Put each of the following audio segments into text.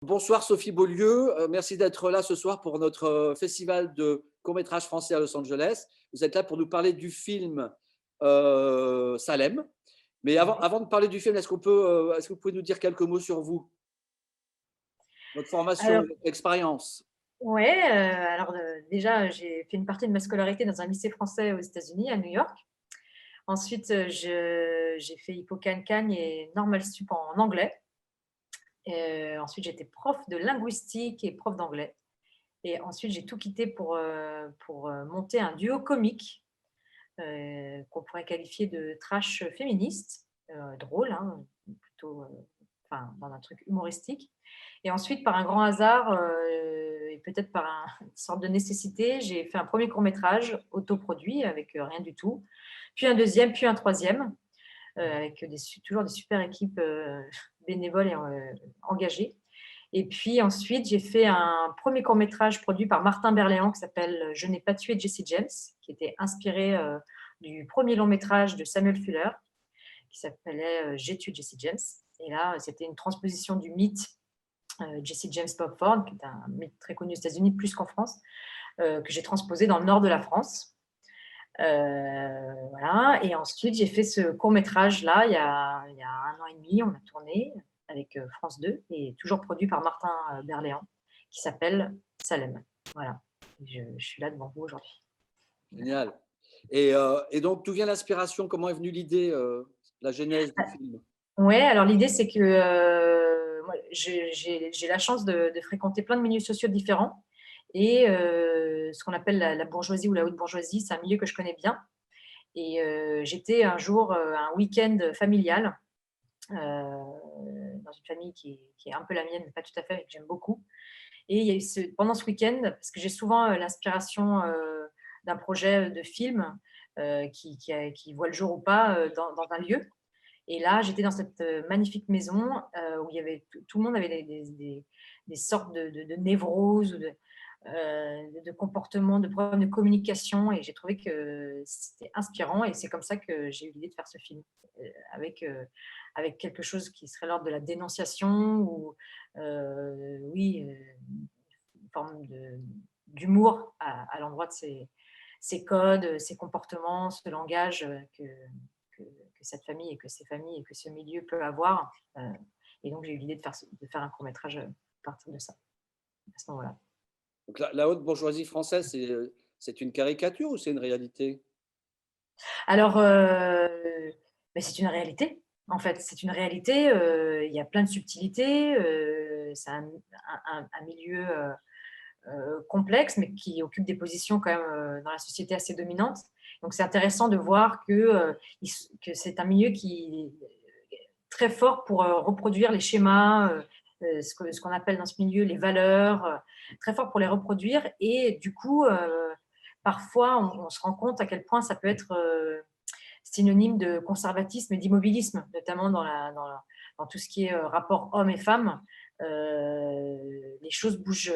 Bonsoir Sophie Beaulieu, merci d'être là ce soir pour notre festival de court-métrage français à Los Angeles. Vous êtes là pour nous parler du film Salem. Mais avant de parler du film, est-ce que vous pouvez nous dire quelques mots sur vous, votre formation, Alors, votre expérience? ouais, déjà, j'ai fait une partie de ma scolarité dans un lycée français aux États-Unis, à New York. Ensuite, j'ai fait Hippocagne et Normal Sup en anglais. Ensuite, j'étais prof de linguistique et prof d'anglais. Et ensuite, j'ai tout quitté pour monter un duo comique qu'on pourrait qualifier de trash féministe, drôle, hein, plutôt, enfin, dans un truc humoristique. Et ensuite, par un grand hasard et peut-être par une sorte de nécessité, j'ai fait un premier court-métrage autoproduit avec rien du tout, puis un deuxième, puis un troisième, avec toujours des super équipes bénévoles et engagées. Et puis ensuite, j'ai fait un premier court-métrage produit par Martin Berléand qui s'appelle Je n'ai pas tué Jesse James, qui était inspiré du premier long-métrage de Samuel Fuller, qui s'appelait J'ai tué Jesse James. Et là, c'était une transposition du mythe Jesse James Popford, qui est un mythe très connu aux États-Unis, plus qu'en France, que j'ai transposé dans le nord de la France. Voilà. Et ensuite, j'ai fait ce court-métrage-là il y a 1 an et demi. On a tourné avec France 2 et toujours produit par Martin Berléand, qui s'appelle Salem. Voilà. Je suis là devant vous aujourd'hui. Génial. Et donc, d'où vient l'inspiration? Comment est venue l'idée, la genèse du film? Ouais, alors l'idée, c'est que moi, j'ai la chance de fréquenter plein de milieux sociaux différents. Et ce qu'on appelle la bourgeoisie ou la haute bourgeoisie, c'est un milieu que je connais bien. Et j'étais un jour, un week-end familial, dans une famille qui est un peu la mienne, mais pas tout à fait, mais que j'aime beaucoup. Et il y a eu pendant ce week-end, parce que j'ai souvent l'inspiration d'un projet de film qui voit le jour ou pas dans un lieu. Et là, j'étais dans cette magnifique maison où il y avait tout le monde avait des sortes de névroses ou de comportements, de problèmes de communication. Et j'ai trouvé que c'était inspirant. Et c'est comme ça que j'ai eu l'idée de faire ce film, avec quelque chose qui serait l'ordre de la dénonciation ou, oui, une forme d'humour à l'endroit de ces codes, ces comportements, ce langage que cette famille et que ces familles et que ce milieu peut avoir. Et donc, j'ai eu l'idée de faire un court-métrage à partir de ça, à ce moment-là. Donc, la haute bourgeoisie française, c'est une caricature ou c'est une réalité? Alors, beh, c'est une réalité, en fait. C'est une réalité, il y a plein de subtilités, c'est un milieu, complexe, mais qui occupe des positions quand même, dans la société assez dominantes. Donc c'est intéressant de voir que c'est un milieu qui est très fort pour, reproduire les schémas, ce qu'on appelle dans ce milieu les valeurs, très fort pour les reproduire. Et du coup, parfois on se rend compte à quel point ça peut être, synonyme de conservatisme et d'immobilisme, notamment dans tout ce qui est, rapport hommes et femmes. Les choses bougent,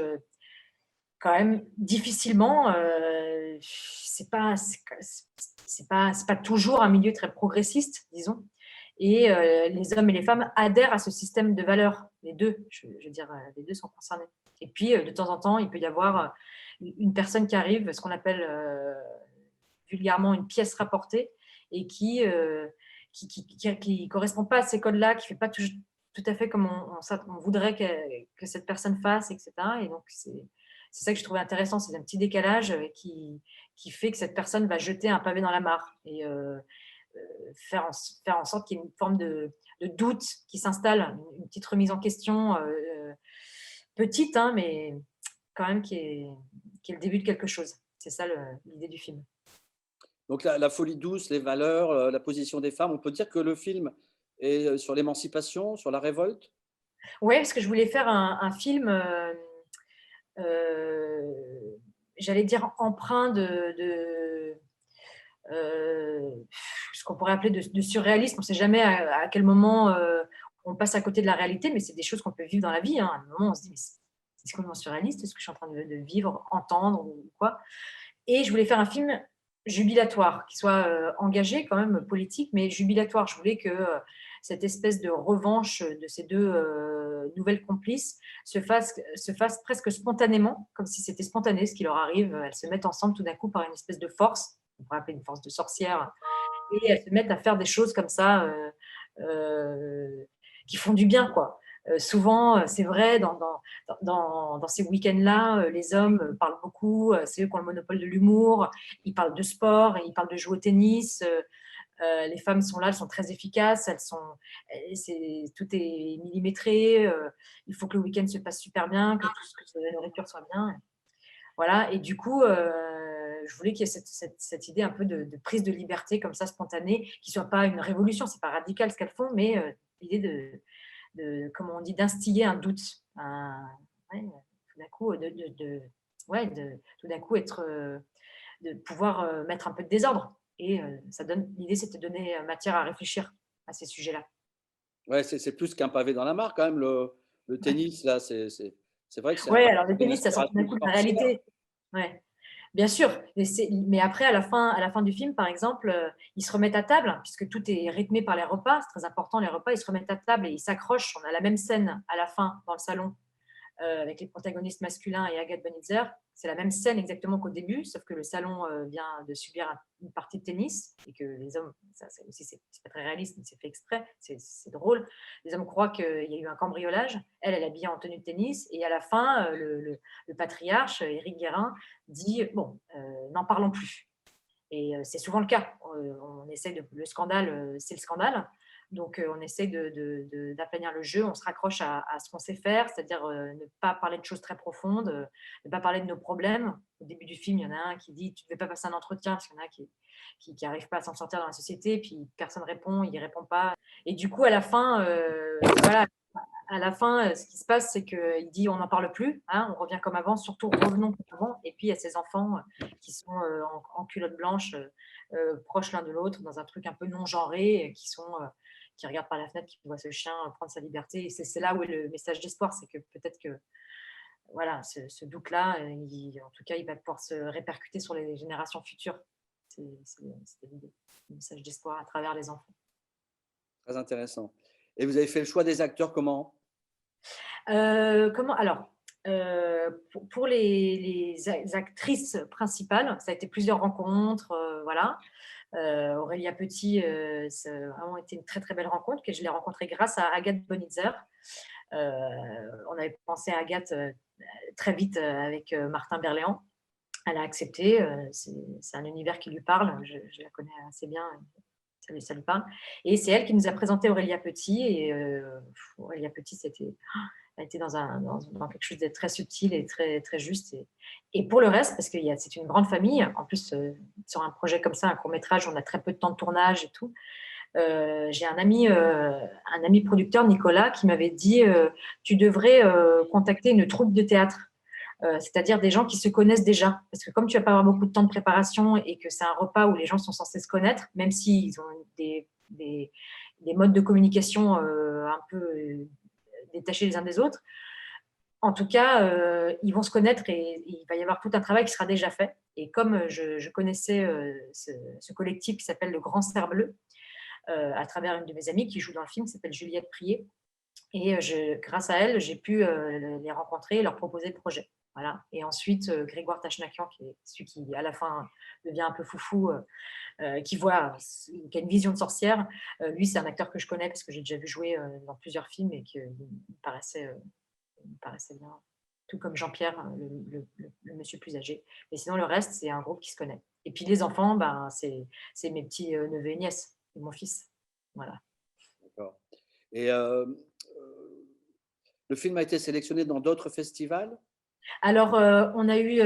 quand même difficilement. C'est pas toujours un milieu très progressiste, disons. Et les hommes et les femmes adhèrent à ce système de valeurs. Les deux, je veux dire, les deux sont concernés. Et puis, de temps en temps, il peut y avoir une personne qui arrive, ce qu'on appelle vulgairement une pièce rapportée, et qui correspond pas à ces codes-là, qui fait pas tout à fait comme on voudrait que cette personne fasse, etc. Et donc, c'est ça que je trouvais intéressant, c'est un petit décalage qui fait que cette personne va jeter un pavé dans la mare et faire en sorte qu'il y ait une forme de doute qui s'installe, une petite remise en question, petite, hein, mais quand même qui est le début de quelque chose. C'est ça l'idée du film. Donc la folie douce, les valeurs, la position des femmes, on peut dire que le film est, sur l'émancipation, sur la révolte? Ouais, parce que je voulais faire un film, j'allais dire empreint ce qu'on pourrait appeler de surréalisme. On ne sait jamais à quel moment on passe à côté de la réalité, mais c'est des choses qu'on peut vivre dans la vie, hein. À un moment, on se dit, mais c'est complètement surréaliste, est-ce que je suis en train de vivre, entendre ou quoi. Et je voulais faire un film jubilatoire, qui soit engagé quand même, politique, mais jubilatoire. Je voulais que cette espèce de revanche de ces deux nouvelles complices se fasse presque spontanément, comme si c'était spontané ce qui leur arrive. Elles se mettent ensemble tout d'un coup par une espèce de force, on pourrait appeler une force de sorcière, et elles se mettent à faire des choses comme ça qui font du bien, quoi. Souvent, c'est vrai, dans ces week-ends-là, les hommes parlent beaucoup, c'est eux qui ont le monopole de l'humour, ils parlent de sport, ils parlent de jouer au tennis. Les femmes sont là, elles sont très efficaces, tout est millimétré, il faut que le week-end se passe super bien, que la nourriture soit bien. Voilà, et du coup, je voulais qu'il y ait cette idée un peu de prise de liberté comme ça, spontanée, qui ne soit pas une révolution, c'est pas radical ce qu'elles font, mais l'idée comment on dit, d'instiller un doute, ouais, tout d'un coup, ouais, tout d'un coup de pouvoir mettre un peu de désordre. Et l'idée, c'est de donner matière à réfléchir à ces sujets-là. Ouais, c'est plus qu'un pavé dans la mare quand même, le tennis, là, c'est vrai que c'est Ouais, alors le une tennis, ça sort tout d'un inspiration coup de la sorcière. réalité. Ouais. Bien sûr, mais après, à la fin du film, par exemple, ils se remettent à table, puisque tout est rythmé par les repas, c'est très important, les repas, ils se remettent à table et ils s'accrochent. On a la même scène à la fin dans le salon avec les protagonistes masculins et Agathe Bonitzer. C'est la même scène exactement qu'au début, sauf que le salon vient de subir une partie de tennis et que les hommes, ça aussi c'est pas très réaliste, mais c'est fait exprès, c'est drôle. Les hommes croient qu'il y a eu un cambriolage. Elle est habillée en tenue de tennis et à la fin, le patriarche, Éric Guérin, dit bon, n'en parlons plus. Et c'est souvent le cas. On essaie le scandale, c'est le scandale. Donc, on essaie d'aplanir le jeu, on se raccroche à ce qu'on sait faire, c'est-à-dire ne pas parler de choses très profondes, ne pas parler de nos problèmes. Au début du film, il y en a un qui dit tu ne veux pas passer un entretien, parce qu'il y en a qui n'arrivent pas à s'en sortir dans la société, puis personne ne répond, il ne répond pas. Et du coup, à la fin, voilà, ce qui se passe, c'est qu'il dit on n'en parle plus, hein, on revient comme avant, surtout revenons comme avant. Et puis il y a ces enfants qui sont en culotte blanche, proches l'un de l'autre, dans un truc un peu non genré, qui regardent par la fenêtre, qui voient ce chien prendre sa liberté. Et c'est là où est le message d'espoir, c'est que peut-être que voilà, ce doute-là, en tout cas, il va pouvoir se répercuter sur les générations futures. C'était l'idée, le message d'espoir à travers les enfants. Très intéressant. Et vous avez fait le choix des acteurs comment? Comment alors, pour les actrices principales, ça a été plusieurs rencontres, voilà. Aurélia Petit, ça a vraiment été une très, très belle rencontre que je l'ai rencontrée grâce à Agathe Bonitzer. On avait pensé à Agathe, très vite, avec, Martin Berléand. Elle a accepté, c'est un univers qui lui parle, je la connais assez bien, ça lui parle, et c'est elle qui nous a présenté Aurélia Petit. Et Aurélia Petit, elle était dans quelque chose de très subtil et très, très juste. Et pour le reste, parce que c'est une grande famille, en plus, sur un projet comme ça, un court-métrage, on a très peu de temps de tournage et tout. J'ai un ami producteur, Nicolas, qui m'avait dit tu devrais contacter une troupe de théâtre, c'est-à-dire des gens qui se connaissent déjà. Parce que comme tu vas pas avoir beaucoup de temps de préparation et que c'est un repas où les gens sont censés se connaître, même s'ils ont des modes de communication un peu détachés les uns des autres, en tout cas, ils vont se connaître et il va y avoir tout un travail qui sera déjà fait. Et comme je connaissais ce collectif qui s'appelle le Grand Cerf Bleu, à travers une de mes amies qui joue dans le film, qui s'appelle Juliette Prier, et grâce à elle, j'ai pu les rencontrer et leur proposer le projet. Voilà. Et ensuite, Grégoire Tachnakian, qui est celui qui, à la fin, devient un peu foufou, qui a une vision de sorcière. Lui, c'est un acteur que je connais parce que j'ai déjà vu jouer dans plusieurs films et qu'il me paraissait bien. Tout comme Jean-Pierre, le monsieur plus âgé. Mais sinon, le reste, c'est un groupe qui se connaît. Et puis les enfants, ben, c'est mes petits neveux et nièces, et mon fils. Voilà. D'accord. Et le film a été sélectionné dans d'autres festivals? Alors, on a eu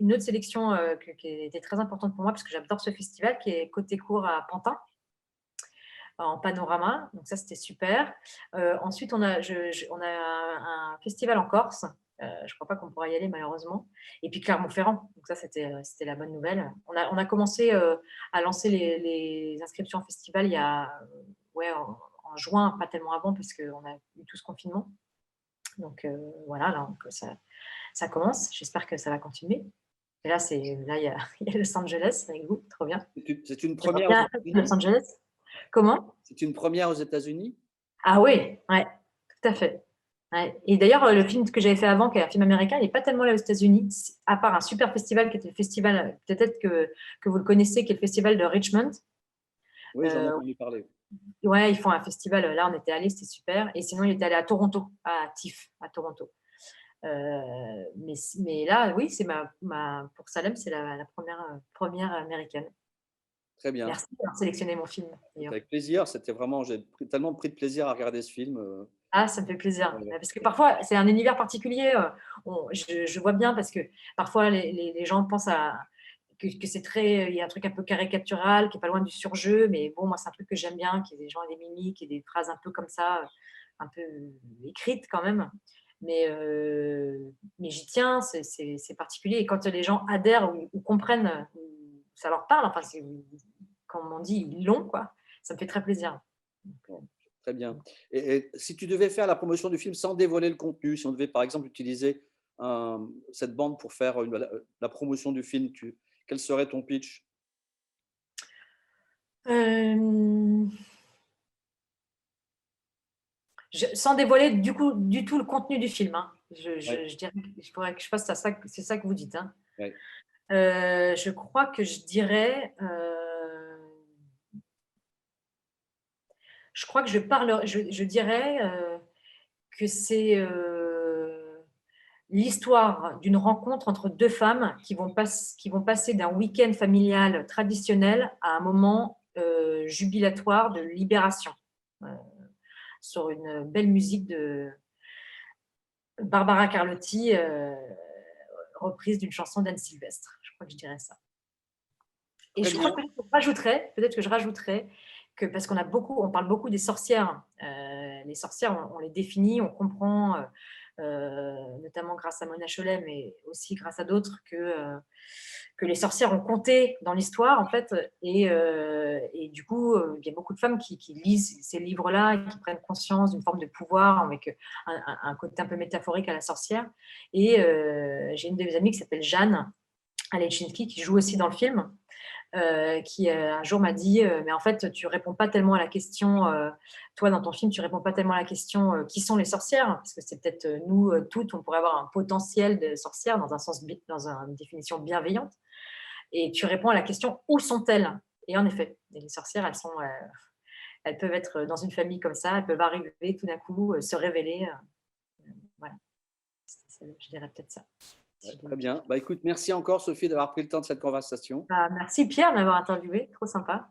une autre sélection qui était très importante pour moi, parce que j'adore ce festival, qui est Côté Court à Pantin, en panorama. Donc ça, c'était super. Ensuite, on a un festival en Corse. Je ne crois pas qu'on pourra y aller, malheureusement. Et puis Clermont-Ferrand. Donc ça, c'était la bonne nouvelle. On a commencé à lancer les inscriptions en festival il y a, ouais, en juin, pas tellement avant, parce qu'on a eu tout ce confinement. Donc voilà, là, ça commence. J'espère que ça va continuer. Et là, il y a Los Angeles avec vous, trop bien. C'est une J'aimerais première aux bien être à États-Unis? Los Angeles. Comment? C'est une première aux États-Unis? Ah oui, ouais, tout à fait. Ouais. Et d'ailleurs, le film que j'avais fait avant, qui est un film américain, il n'est pas tellement là aux États-Unis, à part un super festival qui était le festival, peut-être que vous le connaissez, qui est le festival de Richmond. Oui, j'en ai Euh, entendu parler. ouais, ils font un festival. Là, on était allés, c'était super. Et sinon, il était allé à Toronto, à TIFF, à Toronto. Mais là, oui, c'est pour Salem, c'est la première américaine. Très bien. Merci d'avoir sélectionné mon film, d'ailleurs. Avec plaisir. C'était vraiment, tellement pris de plaisir à regarder ce film. Ah, ça me fait plaisir. Ouais. Parce que parfois, c'est un univers particulier. Je vois bien parce que parfois, les gens pensent que c'est très. Il y a un truc un peu caricatural, qui est pas loin du surjeu. Mais bon, moi, c'est un truc que j'aime bien, qu'il y ait des gens et des mimiques et des phrases un peu comme ça, un peu écrites quand même. Mais j'y tiens, c'est particulier. Et quand les gens adhèrent ou comprennent, ou ça leur parle, enfin, comme on dit, ils l'ont, quoi. Ça me fait très plaisir. Donc, Très bien. Et si tu devais faire la promotion du film sans dévoiler le contenu, si on devait par exemple utiliser cette bande pour faire la promotion du film, quel serait ton pitch? euh, sans dévoiler du tout le contenu du film, hein. Ouais, Je dirais, il faudrait que je fasse ça, c'est ça que vous dites, hein. ouais. Je crois que je crois que je dirais que c'est l'histoire d'une rencontre entre deux femmes qui vont passer d'un week-end familial traditionnel à un moment jubilatoire de libération, euh, sur une belle musique de Barbara Carlotti, reprise d'une chanson d'Anne Sylvestre. Je crois que je dirais ça. Et Très je crois bien. que peut-être que je rajouterais que, parce on parle beaucoup des sorcières. Les sorcières, on les définit, on comprend, notamment grâce à Mona Chollet, mais aussi grâce à d'autres, que les sorcières ont compté dans l'histoire, en fait. Et du coup, il y a beaucoup de femmes qui lisent ces livres-là et qui prennent conscience d'une forme de pouvoir avec un côté un peu métaphorique à la sorcière. Et j'ai une de mes amies qui s'appelle Jeanne Alechinsky, qui joue aussi dans le film, qui un jour m'a dit mais en fait tu réponds pas tellement à la question, toi dans ton film tu réponds pas tellement à la question qui sont les sorcières, parce que c'est peut-être nous toutes, on pourrait avoir un potentiel de sorcière dans une définition bienveillante, et tu réponds à la question où sont-elles. Et en effet, les sorcières, elles peuvent être dans une famille comme ça, elles peuvent arriver tout d'un coup, se révéler, voilà. Je dirais peut-être ça. Ouais, très bien. Bah, écoute, merci encore, Sophie, d'avoir pris le temps de cette conversation. Bah, merci Pierre de m'avoir interviewé, trop sympa.